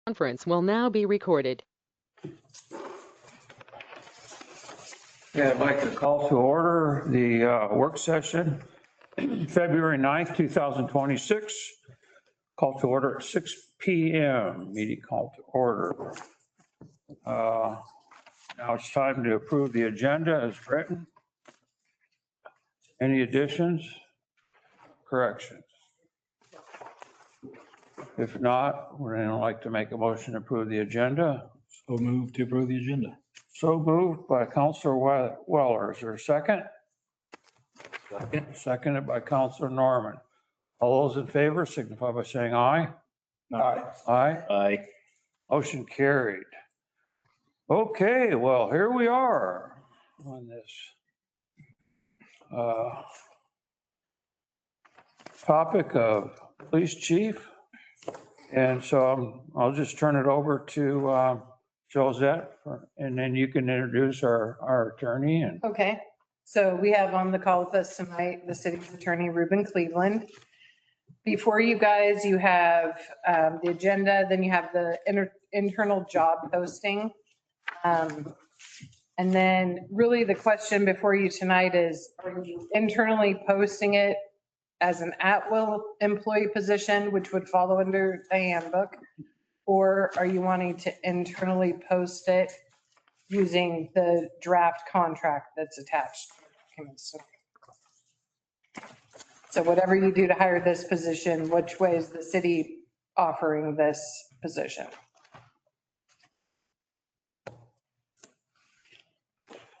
Conference will now be recorded. Yeah, I'd like to call to order the work session, February 9th, 2026. Call to order at 6 p.m. Meeting call to order. Now it's time to approve the agenda as written. Any additions, corrections? If not, we're going to like to make a motion to approve the agenda. So move to approve the agenda. So moved by Councilor Weller. Is there a second? Seconded by Councilor Norman. All those in favor signify by saying aye. Aye. Aye. Aye. Motion carried. Okay, well, here we are on this topic of police chief. And so I'll just turn it over to Josette, and then you can introduce our attorney. And Okay, so we have on the call with us tonight, the city's attorney, Ruben Cleveland. Before you guys, you have the agenda, then you have the internal job posting. And then really the question before you tonight is, are you internally posting it as an at-will employee position, which would follow under the handbook? Or are you wanting to internally post it using the draft contract that's attached? So whatever you do to hire this position, which way is the city offering this position?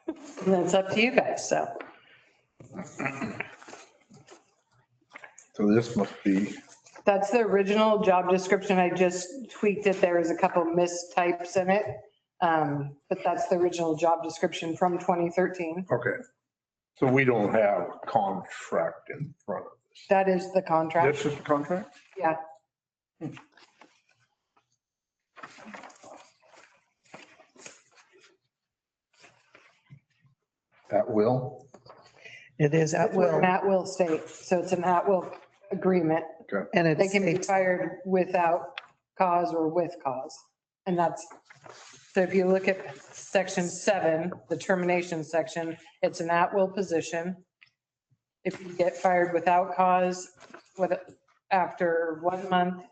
And that's up to you guys, so. So this must be, That's the original job description. I just tweaked it. There was a couple mistypes in it. But that's the original job description from 2013. okay. So we don't have a contract in front of us. That is the contract. This is the contract? Yeah. At will? It is at We're will. an at-will state, so it's an at-will agreement. And They it's, can be fired without cause or with cause. And that's, so if you look at section 7, the termination section, it's an at-will position. If you get fired without cause, after 1 month,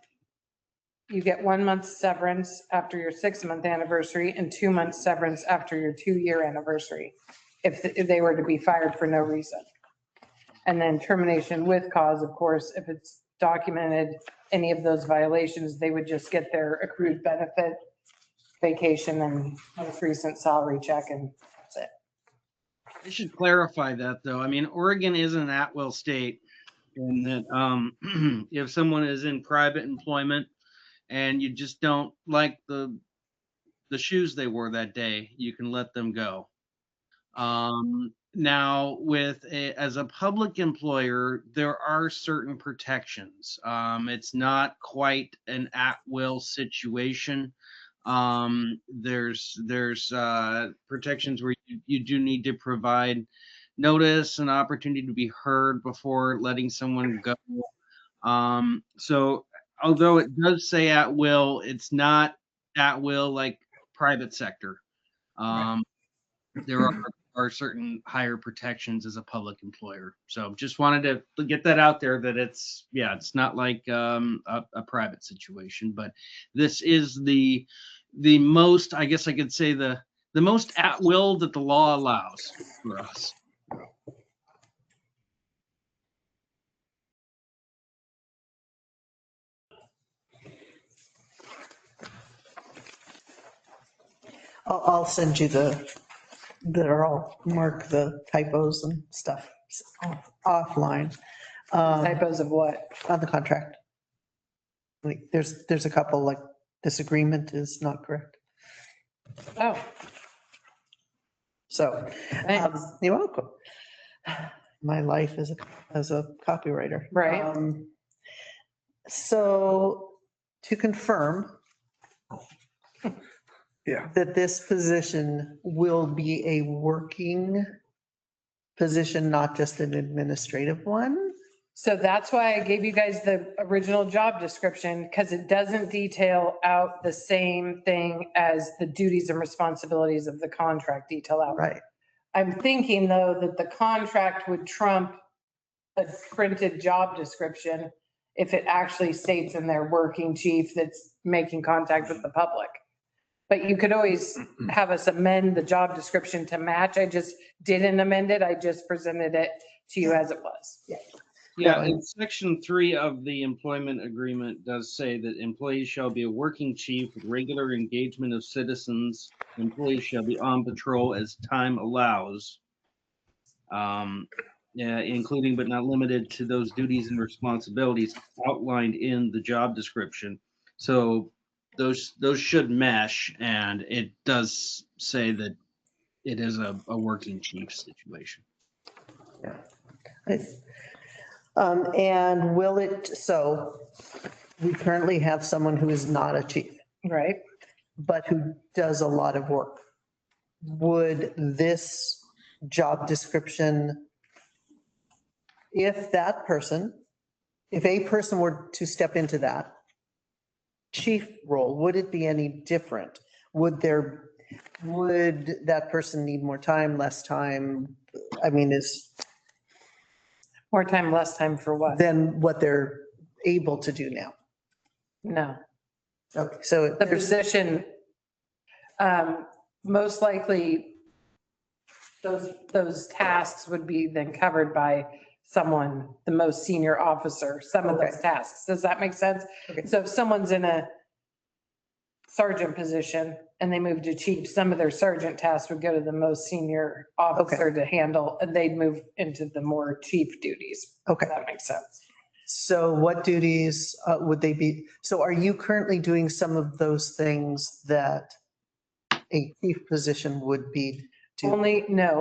you get 1 month severance after your 6-month anniversary and 2 months severance after your 2-year anniversary, if they were to be fired for no reason. And then termination with cause, of course, if it's documented, any of those violations, they would just get their accrued benefit, vacation, and most recent salary check, and that's it. I should clarify that, though. I mean, Oregon is an at-will state in that if someone is in private employment and you just don't like the shoes they wore that day, you can let them go. Now, as a public employer, there are certain protections. It's not quite an at-will situation. There's protections where you do need to provide notice and opportunity to be heard before letting someone go. So although it does say at will, it's not at will like private sector. There are certain higher protections as a public employer. So just wanted to get that out there that it's not like a private situation, but this is the most, I guess I could say the most at will that the law allows for us. I'll send you I'll mark the typos and stuff offline. Typos of what? On the contract. Like, there's a couple, like, this agreement is not correct. Oh, So, thanks. you're welcome. My life as a copywriter. Right. So to confirm. Yeah. That this position will be a working position, not just an administrative one. So that's why I gave you guys the original job description, because it doesn't detail out the same thing as the duties and responsibilities of the contract detail out. Right. I'm thinking though that the contract would trump a printed job description if it actually states in there working chief that's making contact with the public. But you could always have us amend the job description to match. I just didn't amend it. I just presented it to you as it was. Yeah, and section 3 of the employment agreement does say that employees shall be a working chief with regular engagement of citizens. Employees shall be on patrol as time allows, yeah, including but not limited to those duties and responsibilities outlined in the job description. So those should mesh, and it does say that it is a working chief situation. And will it, so we currently have someone who is not a chief, Right? but who does a lot of work. Would this job description, if that person, if a person were to step into that chief role, would it be any different? Would that person need more time, less time? I mean, More time, less time for what? than what they're able to do now? No. Okay, so The position, most likely, those tasks would be then covered by someone, the most senior officer, some of those Okay. tasks. Does that make sense? Okay. So if someone's in a sergeant position and they move to chief, some of their sergeant tasks would go to the most senior officer to handle, and they'd move into the more chief duties. Okay. If that makes sense. So what duties would they be? So are you currently doing some of those things that a chief position would be doing?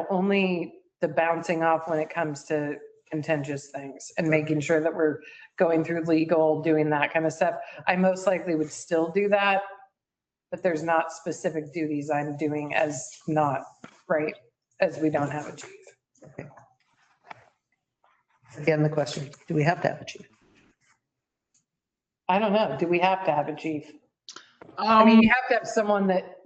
Only the bouncing off when it comes to contentious things and making sure that we're going through legal, doing that kind of stuff. I most likely would still do that, but there's not specific duties I'm doing as not, right, as we don't have a chief. Again, the question, do we have to have a chief? I don't know. Do we have to have a chief? I mean, you have to have someone that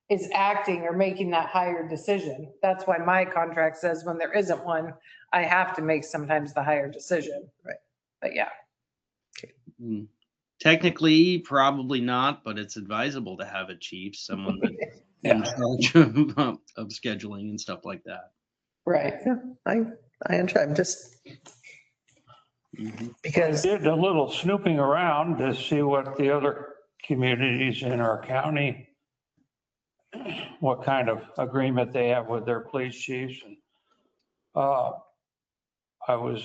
is acting or making that higher decision. That's why my contract says when there isn't one, I have to make sometimes the higher decision. Right. But yeah. Technically, probably not, but it's advisable to have a chief, someone that's in charge of scheduling and stuff like that. Right. Yeah, I understand. I'm just, because, Did a little snooping around to see what the other communities in our county, what kind of agreement they have with their police chiefs. And I was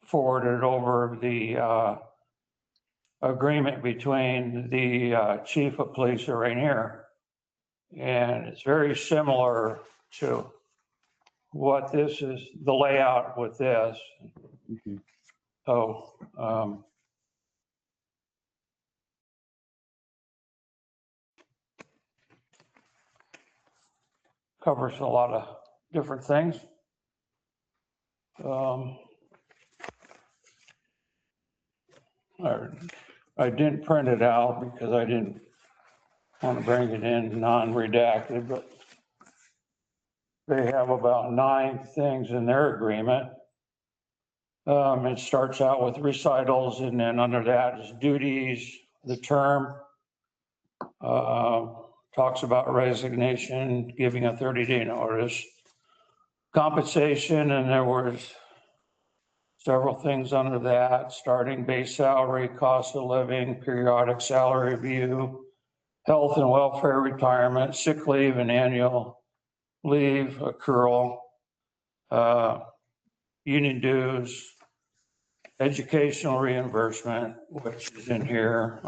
forwarded over the agreement between the chief of police of Rainier. And it's very similar to what this is, the layout with this. So covers a lot of different things. I didn't print it out because I didn't want to bring it in non-redacted, but they have about 9 things in their agreement. It starts out with recitals, and then under that is duties, the term. Talks about resignation, giving a 30-day notice, compensation, and there was several things under that, starting base salary, cost of living, periodic salary review, health and welfare, retirement, sick leave and annual leave accrual, union dues, educational reimbursement, which is in here,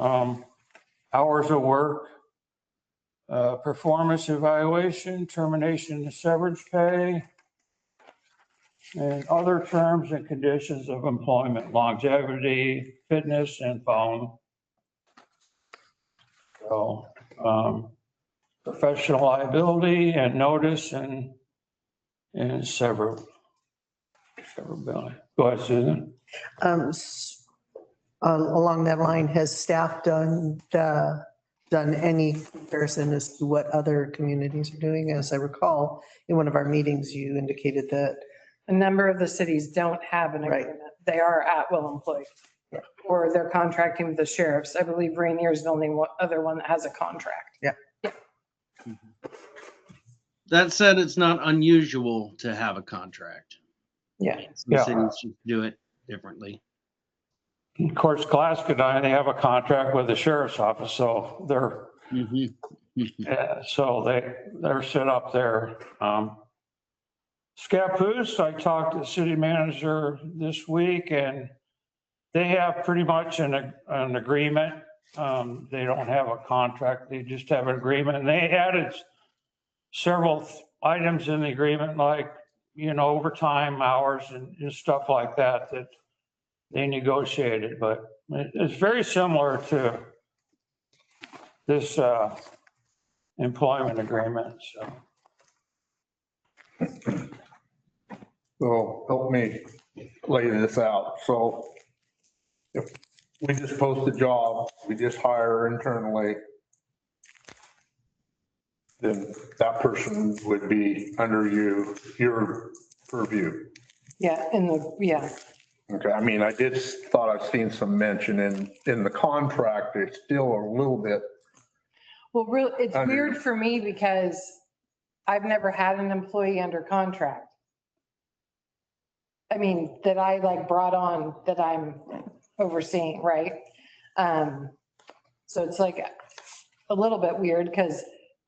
hours of work, performance evaluation, termination and severance pay, and other terms and conditions of employment, longevity, fitness, and phone. So, professional liability and notice and several. Go ahead, Susan. Along that line, has staff done any comparison as to what other communities are doing? As I recall, in one of our meetings, you indicated that, A number of the cities don't have an Right. agreement. They are at-will employees. Or they're contracting with the sheriffs. I believe Rainier is the only other one that has a contract. That said, it's not unusual to have a contract. Yeah. Some Yeah. cities just do it differently. Of course, Glasgow, they have a contract with the sheriff's office, so they're, Mhm. so they're set up there. Scappoose, I talked to the city manager this week and they have pretty much an agreement. They don't have a contract, they just have an agreement. And they added several items in the agreement, like, overtime hours and stuff like that, that they negotiated. But it's very similar to this employment agreement, so. So help me lay this out. So if we just post a job, we just hire internally, then that person would be under your purview. Yeah, yeah. Okay, I mean, I did thought I've seen some mention in the contract, it's still a little bit, Well, really, it's weird for me because I've never had an employee under contract. I mean, that I like brought on that I'm overseeing, right? So it's like a little bit weird because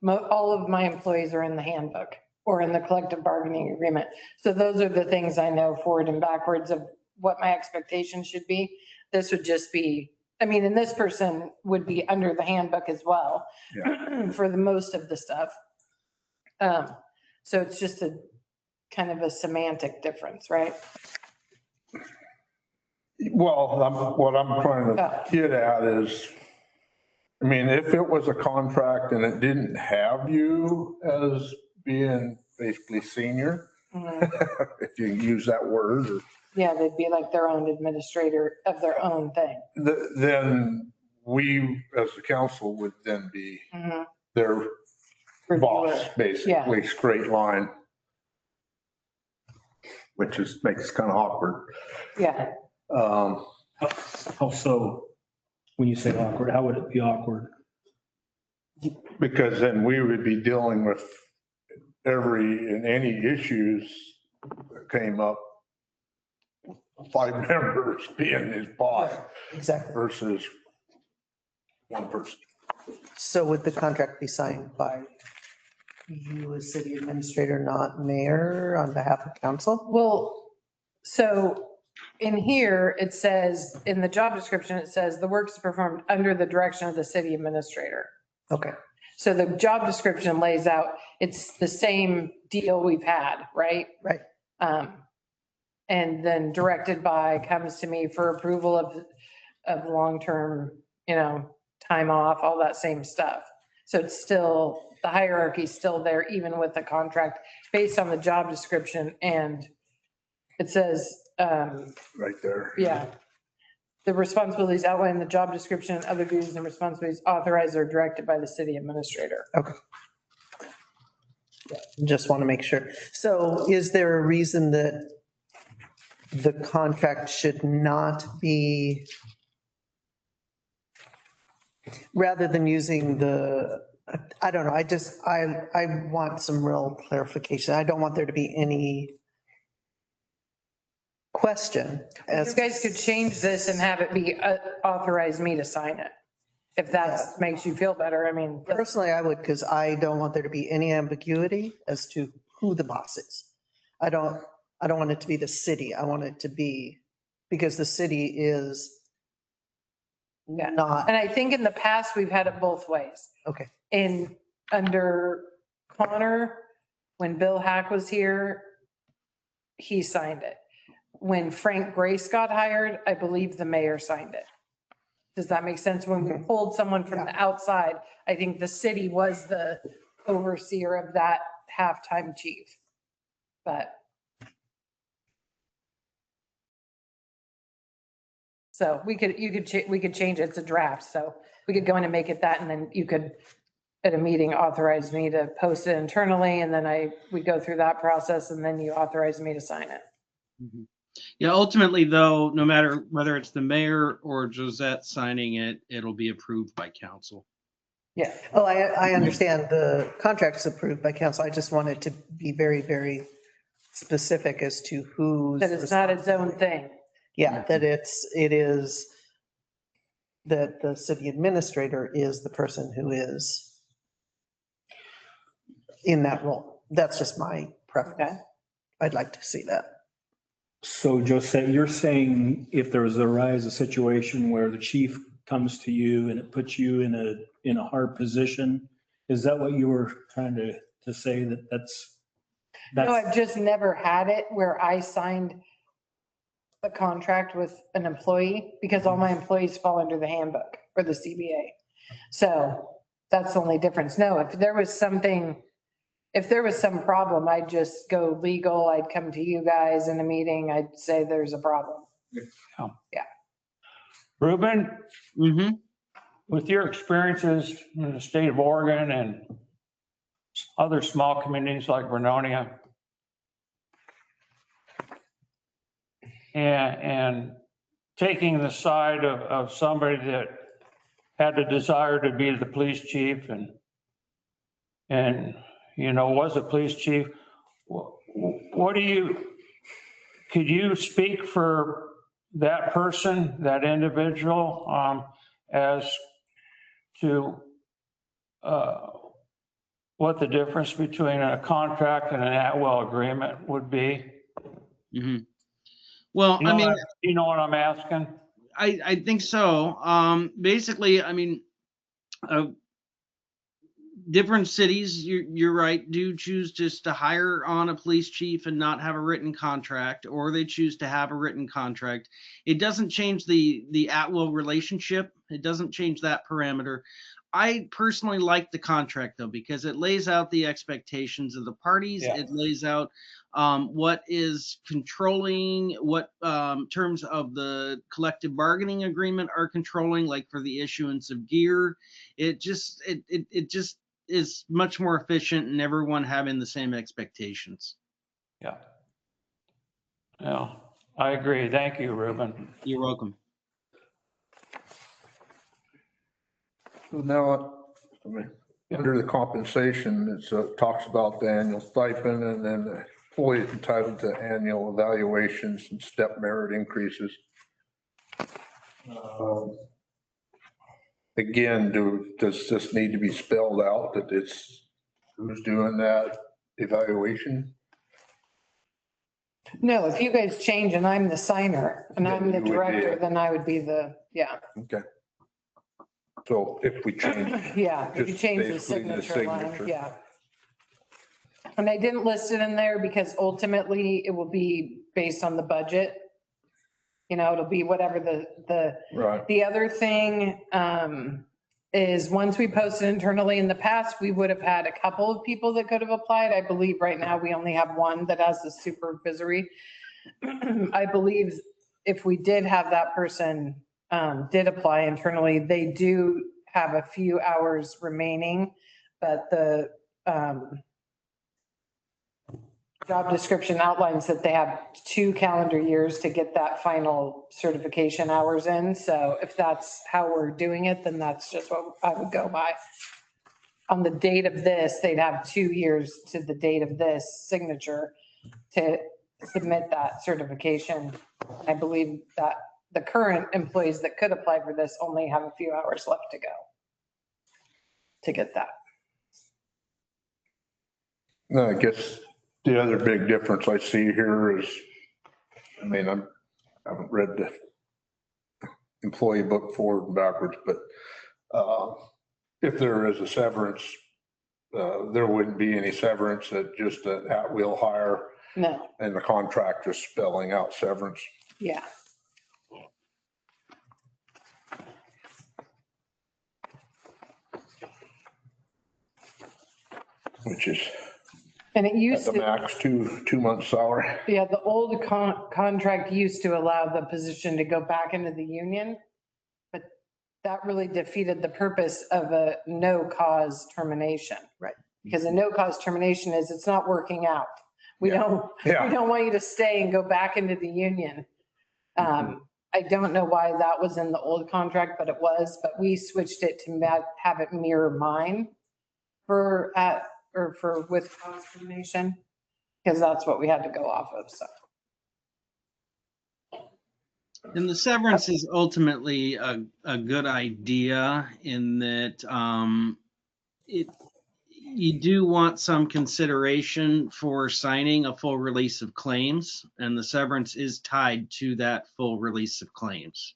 all of my employees are in the handbook or in the collective bargaining agreement. So those are the things I know forward and backwards of what my expectation should be. This would just be, I mean, and this person would be under the handbook as well for the most of the stuff. So it's just a kind of a semantic difference, right? well, what I'm trying to get at is, I mean, if it was a contract and it didn't have you as being basically senior, if you use that word, or Yeah, they'd be like their own administrator of their own thing. then we, as the council, would then be Mhm. their boss, basically, straight line. Which makes it kind of awkward. Yeah, How so? When you say awkward, how would it be awkward? Because then we would be dealing with any issues that came up, 5 members being his boss exactly. versus one person. So would the contract be signed by you as city administrator, not mayor, on behalf of council? well, so in here, it says, in the job description, it says the work is performed under the direction of the city administrator. Okay, So the job description lays out, it's the same deal we've had, right? right. And then directed by comes to me for approval of long-term, time off, all that same stuff. So it's still, the hierarchy is still there, even with the contract based on the job description. And it says, Right there. yeah, the responsibilities outlined in the job description and other duties and responsibilities authorized or directed by the city administrator. Okay. Just want to make sure. So is there a reason that the contract should not be, rather than using I don't know, I want some real clarification. I don't want there to be any question. You guys could change this and have it be authorize me to sign it. If that makes you feel better. I mean, Personally, I would, because I don't want there to be any ambiguity as to who the boss is. I don't want it to be the city. I want it to be, because the city is not, and I think in the past, we've had it both ways. okay, Under Connor, when Bill Hack was here, he signed it. When Frank Grace got hired, I believe the mayor signed it. Does that make sense? When we pulled someone from the outside, I think the city was the overseer of that halftime chief. But So we could change it. It's a draft. So we could go in and make it that, and then you could at a meeting authorize me to post it internally, and then we go through that process, and then you authorize me to sign it. Mhm. Yeah, ultimately though, no matter whether it's the mayor or Josette signing it, it'll be approved by council. Yeah. Oh, I understand the contract's approved by council. I just wanted to be very, very specific as to who's. That it's not its own thing. Yeah, that it is, that the city administrator is the person who is in that role. That's just my preference. Okay. I'd like to see that. So Josette, you're saying if there was a situation where the chief comes to you and it puts you in a hard position, is that what you were trying to say, that's? No, I've just never had it where I signed a contract with an employee because all my employees fall under the handbook or the CBA. So that's the only difference. No, if there was some problem, I'd just go legal. I'd come to you guys in a meeting. I'd say there's a problem. Ruben, Mm-hmm. with your experiences in the state of Oregon and other small communities like Vernonia, and taking the side of somebody that had the desire to be the police chief and was a police chief, could you speak for that person, that individual, as to what the difference between a contract and an at-will agreement would be? Mm-hmm. Well, You know, you know what I'm asking? I think so. Basically, different cities, you're right, do choose just to hire on a police chief and not have a written contract, or they choose to have a written contract. It doesn't change the at-will relationship. It doesn't change that parameter. I personally like the contract though, because it lays out the expectations of the parties. Yeah. It lays out what is controlling, what terms of the collective bargaining agreement are controlling, like for the issuance of gear. It just is much more efficient and everyone having the same expectations. Yeah. Yeah, I agree. Thank you, Ruben. You're welcome. So now, under the compensation, it talks about the annual stipend and then the employee is entitled to annual evaluations and step merit increases. Again, does this need to be spelled out that it's who's doing that evaluation? No, if you guys change and I'm the signer and I'm the Then you would be director, it. then I would be yeah. Okay. So if we change. Yeah, if you just change the basically the signature line, signature. yeah. And I didn't list it in there because ultimately it will be based on the budget. It'll be whatever Right. the other thing is once we post it internally. In the past, we would have had a couple of people that could have applied. I believe right now we only have one that has the supervisory. I believe if we did have that person did apply internally, they do have a few hours remaining, but the job description outlines that they have 2 calendar years to get that final certification hours in. So if that's how we're doing it, then that's just what I would go by. On the date of this, they'd have 2 years to the date of this signature to submit that certification. I believe that the current employees that could apply for this only have a few hours left to go to get that. No, I guess the other big difference I see here is, I haven't read the employee book forward and backwards, but if there is a severance, there wouldn't be any severance at just an at-will hire. No, And the contract is spelling out severance. yeah. Which is And it at used the to, max, 2 months salary. yeah, the old contract used to allow the position to go back into the union, but that really defeated the purpose of a no cause termination. Right. Because a no cause termination is it's not working out. We Yeah. don't want you to stay and go back into the union. I don't know why that was in the old contract, but it was, but we switched it to have it mirror mine for with cause termination, because that's what we had to go off of, so. And the severance is ultimately a good idea in that you do want some consideration for signing a full release of claims, and the severance is tied to that full release of claims.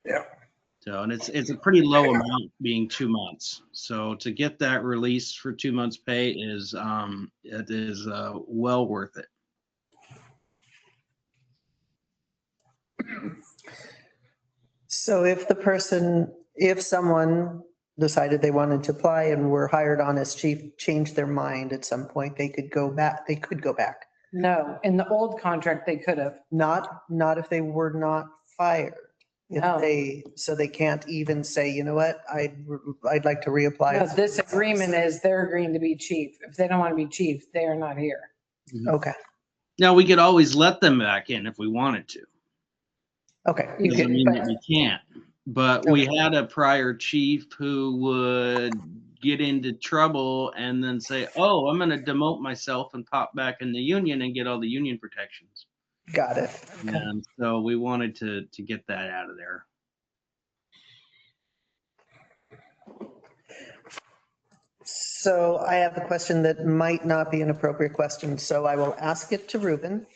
Yeah. So, and it's a pretty low amount, being 2 months. So to get that release for 2 months' pay is it is well worth it. So if someone decided they wanted to apply and were hired on as chief, changed their mind at some point, they could go back. No, in the old contract, they could have. Not if they were not fired. No. So they can't even say, you know what, I'd like to reapply. No, this agreement is they're agreeing to be chief. If they don't want to be chief, they are not here. Okay, Now, we could always let them back in if we wanted to. okay. You Doesn't could, mean but- that we can't. But we had a prior chief who would get into trouble and then say, oh, I'm going to demote myself and pop back in the union and get all the union protections. Got it. Okay. And so we wanted to get that out of there. So I have a question that might not be an appropriate question, so I will ask it to Ruben,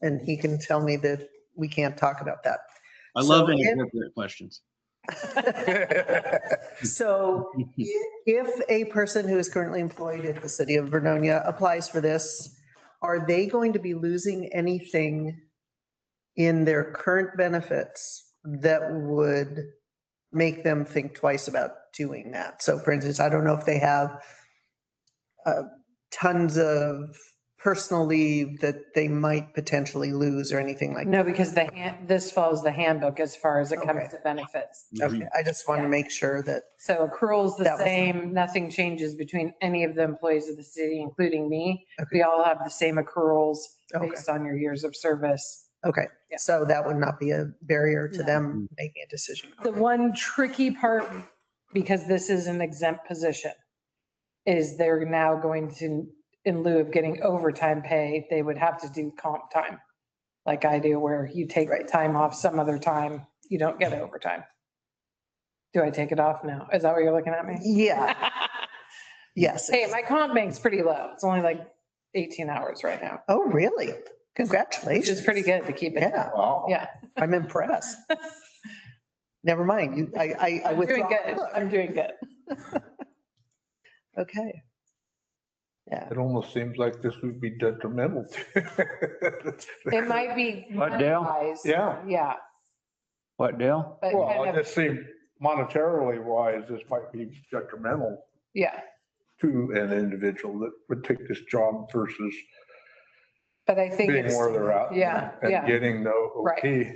and he can tell me that we can't talk about that. I love So if- inappropriate questions. So if a person who is currently employed at the city of Vernonia applies for this, are they going to be losing anything in their current benefits that would make them think twice about doing that? So for instance, I don't know if they have tons of personal leave that they might potentially lose or anything like that. No, because this follows the handbook as far as it comes Okay. to benefits. Okay, I just want to make sure that, So accrual's the That was- same, nothing changes between any of the employees of the city, including me. Okay. We all have the same accruals Okay. based on your years of service. okay, Yeah. so that would not be a barrier to No. them making a decision. The one tricky part, because this is an exempt position, is they're now going to, in lieu of getting overtime pay, they would have to do comp time. Like I do, where you take time off some other time, you don't get overtime. Do I take it off now? Is that what you're looking at me? Yeah, yes. Hey, my comp bank's pretty low. It's only like 18 hours right now, Oh, really? which Congratulations. is pretty good to keep it. Yeah, Wow. Yeah. I'm impressed. Never mind, I I'm doing withdraw. good. I'm doing good. Okay. Yeah, It almost seems like this would be detrimental. It might be. What, Dale? money-wise. Yeah. Yeah. What, Dale? But Well, kind it of, just seemed monetarily wise, this might be detrimental yeah. to an individual that would take this job versus But I think being it's, where they're at. Yeah, And yeah. getting no OT.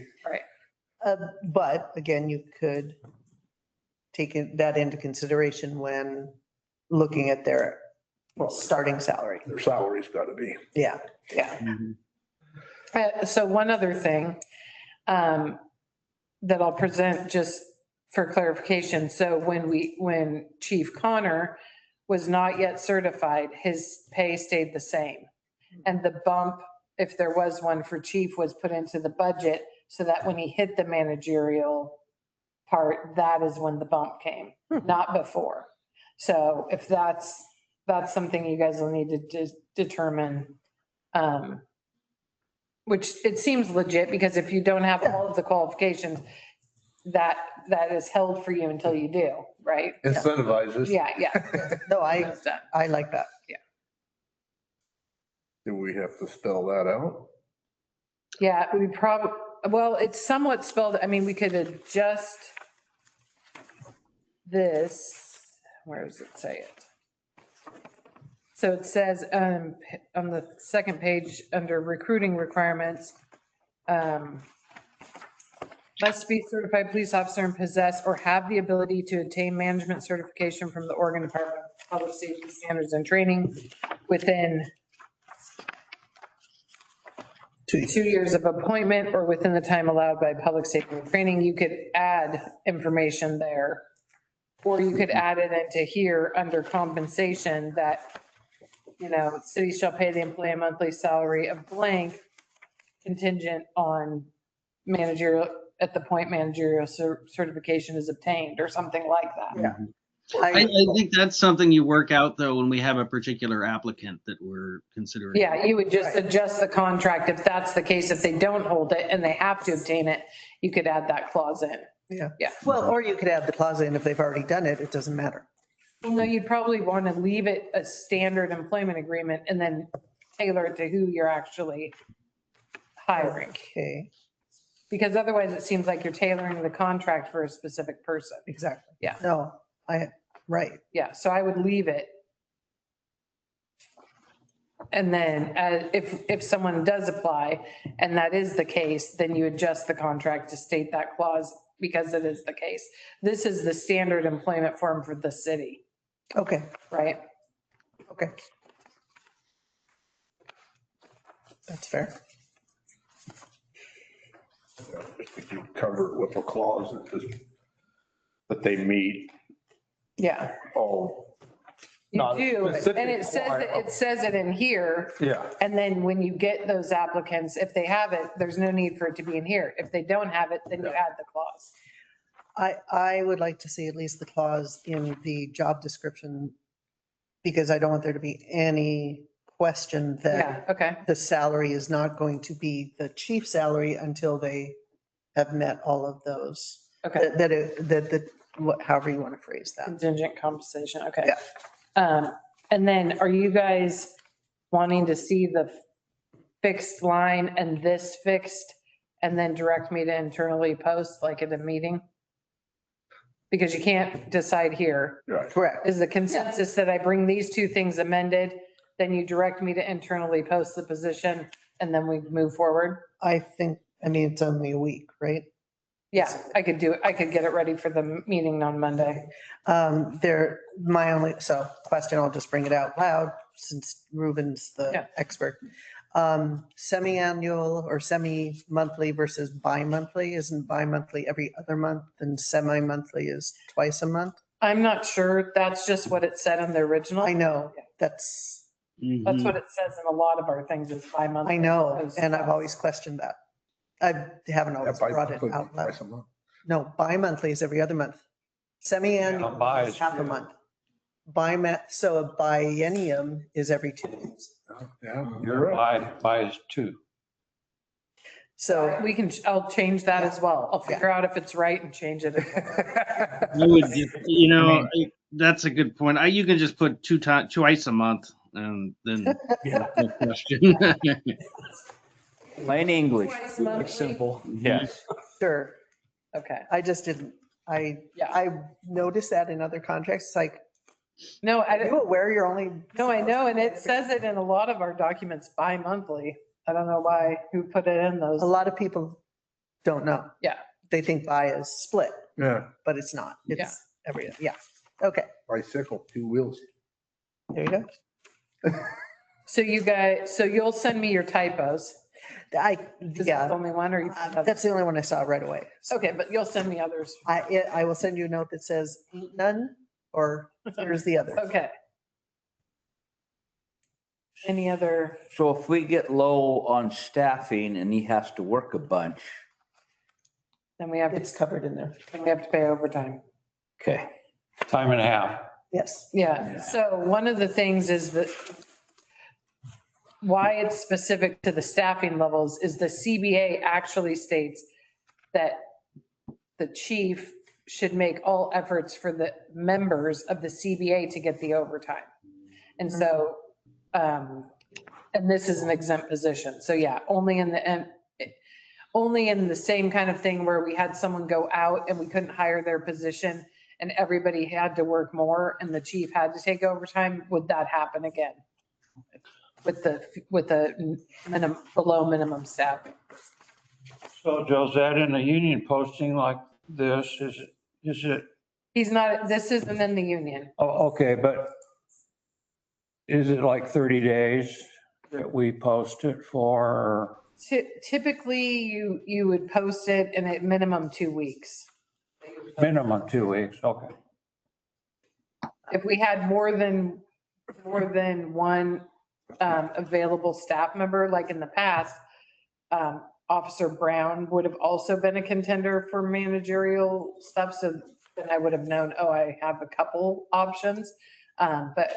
but again, you could take that into consideration when looking at their starting salary. Their salary's got to be. Yeah, yeah. Mhm. So one other thing that I'll present just for clarification. So when Chief Connor was not yet certified, his pay stayed the same. And the bump, if there was one for chief, was put into the budget so that when he hit the managerial part, that is when the bump came, not before. So if that's something you guys will need to determine, which it seems legit, because if you don't have all of the qualifications, that is held for you until you do, right? Incentivizes. Yeah, yeah. no, I That's done. like that. Do we have to spell that out? Yeah, we probably, well, it's somewhat spelled, I mean, we could adjust this, where does it say it? So it says on the second page, under recruiting requirements, must be certified police officer and possess or have the ability to attain management certification from the Oregon Department of Public Safety Standards and Training within 2 years of appointment or within the time allowed by public safety and training. You could add information there. Or you could add it into here under compensation that, city shall pay the employee a monthly salary of blank contingent on managerial, at the point managerial certification is obtained or something like that. Yeah. I think that's something you work out though when we have a particular applicant that we're considering. Yeah, you would just adjust the contract if that's the case. If they don't hold it and they have to obtain it, you could add that clause in. Yeah. Yeah. Well, or you could add the clause in if they've already done it, it doesn't matter. Well, no, you'd probably want to leave it a standard employment agreement and then tailor it to who you're actually hiring. Okay, Because otherwise it seems like you're tailoring the contract for a specific person. exactly. Yeah. No, right. Yeah, so I would leave it. And then if someone does apply and that is the case, then you adjust the contract to state that clause because it is the case. This is the standard employment form for the city, Okay, right? okay. That's fair. If you cover it with a clause that says that they meet Yeah, all. you Not do. And specific it says it in here. Yeah. And then when you get those applicants, if they have it, there's no need for it to be in here. If they don't have it, then you add the clause. I would like to see at least the clause in the job description because I don't want there to be any question that Yeah, okay. the salary is not going to be the chief salary until they have met all of those. Okay. However you want to phrase that. Contingent compensation, okay. And then are you guys wanting to see the fixed line and this fixed and then direct me to internally post like at a meeting? Because you can't decide here. Correct. Is the consensus that I bring these two things amended, then you direct me to internally post the position and then we move forward? I think, it's only a week, right? Yeah, I could do it. I could get it ready for the meeting on Monday. Question, I'll just bring it out loud since Ruben's Yeah. the expert. Semi-annual or semi-monthly versus bi-monthly, isn't bi-monthly every other month and semi-monthly is twice a month? I'm not sure. That's just what it said in the original. I know, that's, That's what it says in a lot of our things is bi-monthly. I know, and I've always questioned that. I haven't always brought it out loud. No, bi-monthly is every other month. Semi-annual Yeah, bi is is half a two. month. So a biennium is every 2 years. Yeah, you're right. By is two. So I'll change that as well. I'll figure out if it's right and change it. I would, that's a good point. You can just put twice a month and then no question. Plain English. Twice monthly. Simple. Yes. sure, Okay. I just didn't, I noticed that in other contracts, it's like, No, are you aware you're only. no, I know. And it says it in a lot of our documents bi-monthly. I don't know why, who put it in those. A lot of people don't know. Yeah. They think bi is split, Yeah, but it's not. Yeah. It's every, yeah. Okay, bicycle, 2 wheels. there you go. So you'll send me your typos. Is that the Yeah, only one or you? that's the only one I saw right away. Okay, but you'll send me others. I will send you a note that says none or here's the other. Okay. Any other? So if we get low on staffing and he has to work a bunch, Then we have It's covered in there. to pay overtime. okay. Time and a half. Yes. Yeah, so one of the things is that why it's specific to the staffing levels is the CBA actually states that the chief should make all efforts for the members of the CBA to get the overtime. And so, and this is an exempt position. So yeah, only in the same kind of thing where we had someone go out and we couldn't hire their position and everybody had to work more and the chief had to take overtime, would that happen again? with the minimum, below minimum staff. So Joe, is that in a union posting like this? Is it, He's not, this isn't in the union. oh, okay, but is it like 30 days that we post it for? Or- Typically, you would post it in a minimum 2 weeks. Minimum 2 weeks, okay. If we had more than one available staff member, like in the past, Officer Brown would have also been a contender for managerial stuff. So then I would have known, oh, I have a couple options. But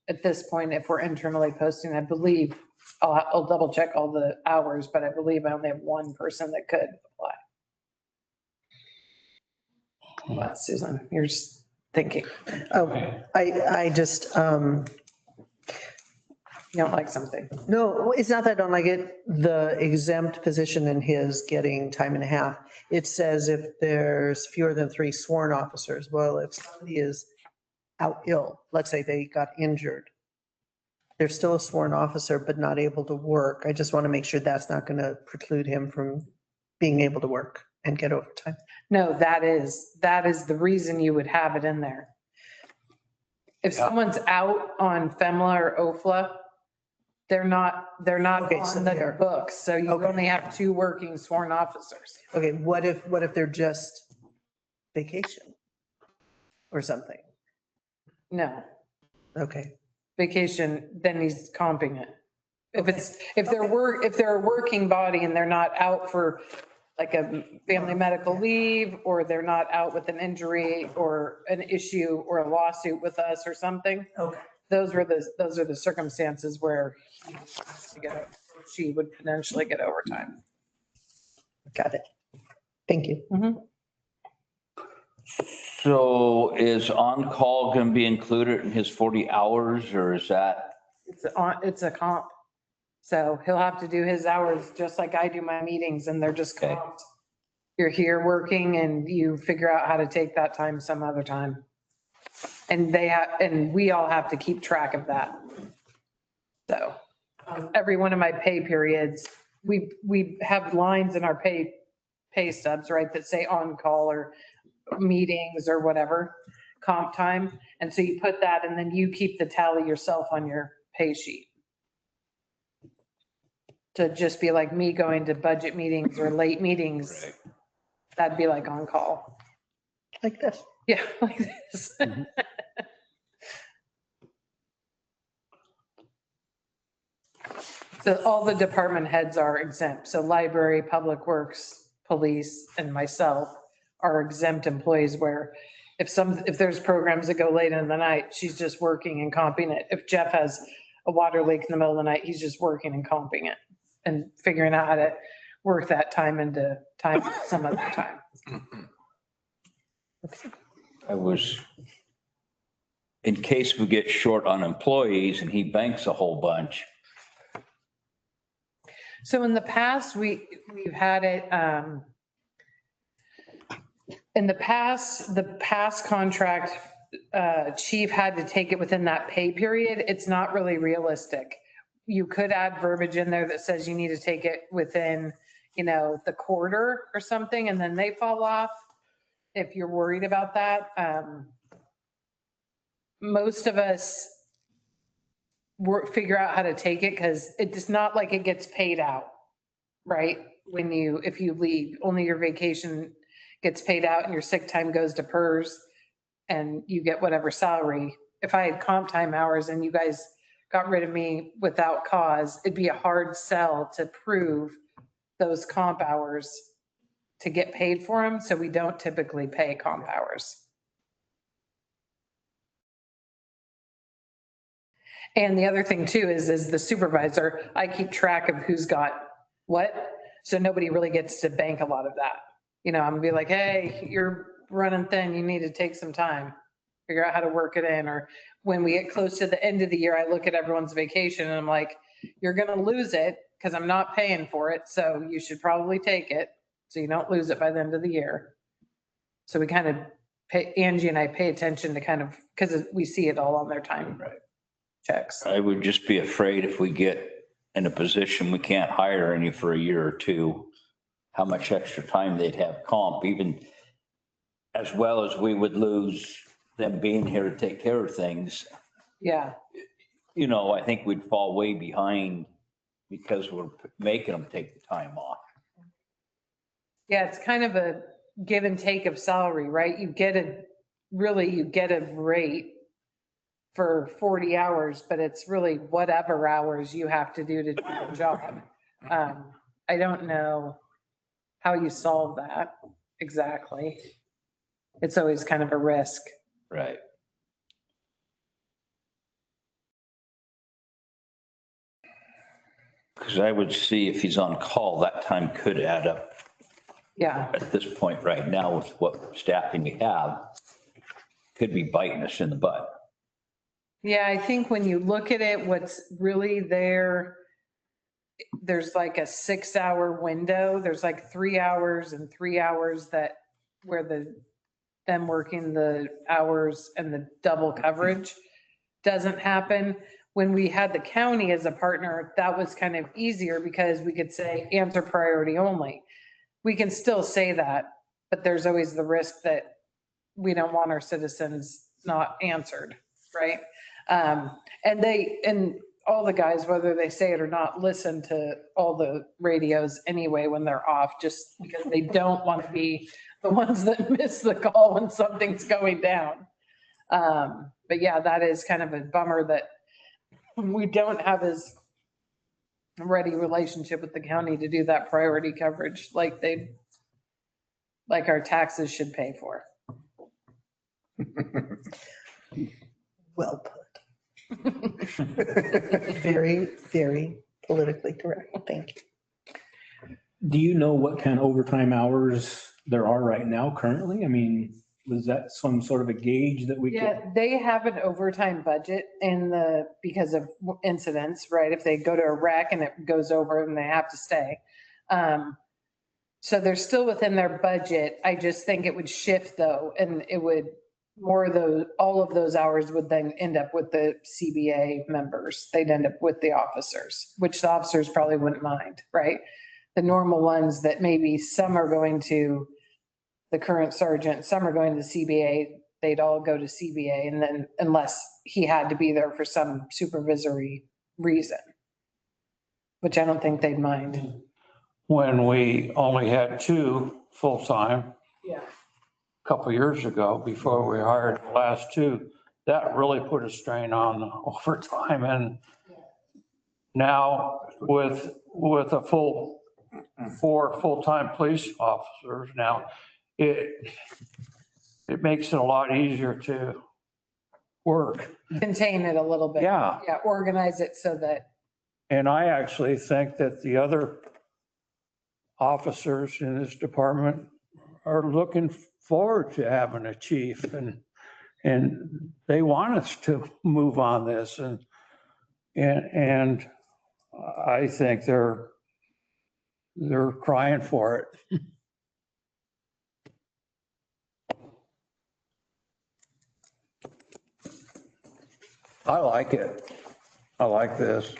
at this point, if we're internally posting, I believe, I'll double check all the hours, but I believe I only have one person that could apply. What, Susan, you're just thinking, Oh, I just, you don't like something. no, it's not that I don't like it. The exempt position in his getting time and a half. It says if there's fewer than 3 sworn officers, well, if somebody is out ill, let's say they got injured, they're still a sworn officer, but not able to work. I just want to make sure that's not going to preclude him from being able to work and get overtime. No, that is the reason you would have it in there. If someone's out on FEMLA or OFLA, they're not Okay, so on the they're- books. So you okay. only have 2 working sworn officers. Okay, what if they're just vacation or something? No, Okay, vacation, then he's comping it. If they're a working body and they're not out for like a family medical leave, or they're not out with an injury or an issue or a lawsuit with us or something, okay. those are the circumstances where she would potentially get overtime. Got it. Thank you. So is on-call going to be included in his 40 hours or is that? It's a comp. So he'll have to do his hours just like I do my meetings, and they're just Okay. comped. You're here working and you figure out how to take that time some other time. And we all have to keep track of that. So every one of my pay periods, we have lines in our pay stubs, right, that say on call or meetings or whatever, comp time. And so you put that and then you keep the tally yourself on your pay sheet. To just be like me going to budget meetings or late meetings, that'd be like on call. Like this. Yeah, like this. So all the department heads are exempt. So library, public works, police, and myself are exempt employees where if there's programs that go late in the night, she's just working and comping it. If Jeff has a water leak in the middle of the night, he's just working and comping it and figuring out how to work that time into time some other time. I was, in case we get short on employees and he banks a whole bunch. So in the past, we've had it, in the past contract, chief had to take it within that pay period. It's not really realistic. You could add verbiage in there that says you need to take it within, the quarter or something, and then they fall off. If you're worried about that, most of us figure out how to take it because it's not like it gets paid out, right? If you leave, only your vacation gets paid out and your sick time goes to PERS and you get whatever salary. If I had comp time hours and you guys got rid of me without cause, it'd be a hard sell to prove those comp hours to get paid for them. So we don't typically pay comp hours. And the other thing too is the supervisor, I keep track of who's got what. So nobody really gets to bank a lot of that. I'm gonna be like, hey, you're running thin. You need to take some time, figure out how to work it in. Or when we get close to the end of the year, I look at everyone's vacation and I'm like, you're going to lose it because I'm not paying for it. So you should probably take it so you don't lose it by the end of the year. So we kind of Angie and I pay attention to because we see it all on their time checks. I would just be afraid if we get in a position we can't hire any for a year or two, how much extra time they'd have comp, even as well as we would lose them being here to take care of things. Yeah, I think we'd fall way behind because we're making them take the time off. yeah, it's kind of a give and take of salary, right? You get a rate for 40 hours, but it's really whatever hours you have to do to do the job. I don't know how you solve that exactly. It's always kind of a risk. Right. Because I would see if he's on call, that time could add up Yeah, at this point right now with what staffing we have. Could be biting us in the butt. yeah, I think when you look at it, what's really there, there's like a 6-hour window. There's like 3 hours and 3 hours that where them working the hours and the double coverage doesn't happen. When we had the county as a partner, that was kind of easier because we could say answer priority only. We can still say that, but there's always the risk that we don't want our citizens not answered, right? And all the guys, whether they say it or not, listen to all the radios anyway when they're off, just because they don't want to be the ones that miss the call when something's going down. But yeah, that is kind of a bummer that we don't have as ready relationship with the county to do that priority coverage like our taxes should pay for. Well put. Very, very politically correct. Thank you. Do you know what kind of overtime hours there are right now currently? I mean, was that some sort of a gauge that we could? Yeah, they have an overtime budget because of incidents, right? If they go to a wreck and it goes over and they have to stay. So they're still within their budget. I just think it would shift though, and it would all of those hours would then end up with the CBA members. They'd end up with the officers, which the officers probably wouldn't mind, right? The normal ones that maybe some are going to the current sergeant, some are going to the CBA, they'd all go to CBA, and then unless he had to be there for some supervisory reason, which I don't think they'd mind. When we only had 2 full-time Yeah. a couple years ago, before we hired the last 2, that really put a strain on overtime. And now with a 4 full-time police officers now, it makes it a lot easier to work. Contain it a little bit. Yeah. Yeah, organize it so that, And I actually think that the other officers in this department are looking forward to having a chief, and they want us to move on this, and I think they're crying for it. I like it. I like this.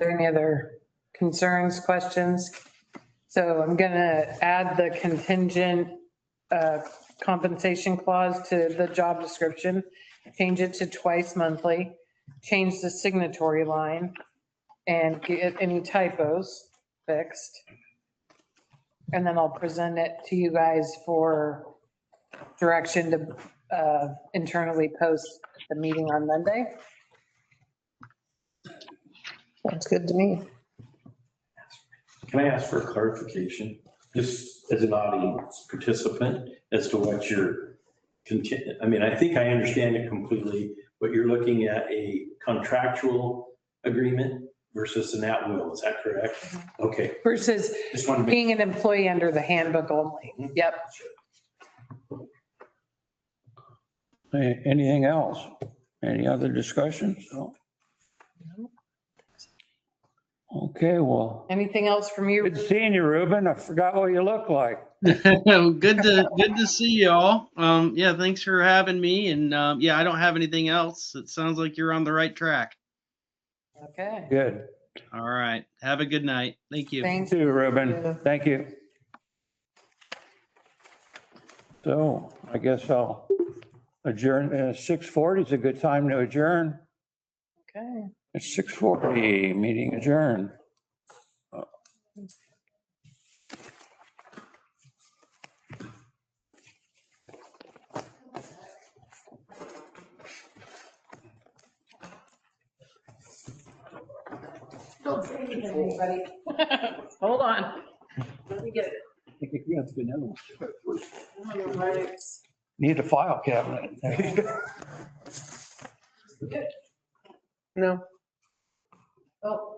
are there any other concerns, questions? So I'm going to add the contingent compensation clause to the job description, change it to twice monthly, change the signatory line, and get any typos fixed. And then I'll present it to you guys for direction to internally post the meeting on Monday. Sounds good to me. Can I ask for clarification, just as an audience participant, as to what you're, I mean, I think I understand it completely, but you're looking at a contractual agreement versus an at-will, is that correct? Okay. Versus Just want to make. being an employee under the handbook only. Yep. Anything else? Any other discussions? No? Okay, well, Anything else from you? good seeing you, Ruben. I forgot what you look like. Good to see you all. Yeah, thanks for having me. And yeah, I don't have anything else. It sounds like you're on the right track. Okay. Good. All right. Have a good night. Thank you. Thanks. You too, Ruben. Yeah. Thank you. So I guess I'll adjourn. 6:40 is a good time to adjourn. Okay. It's 6:40, meeting adjourned. Don't say anything, anybody. Hold on. Let me get it. Need a file cabinet. No. Oh,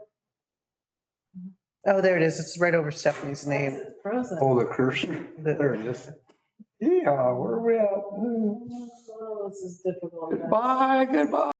Oh, there it is. It's right over Stephanie's name. frozen. Oh, the cursor. There it is. Yeah, where are we at? Oh, this is difficult. Goodbye, goodbye.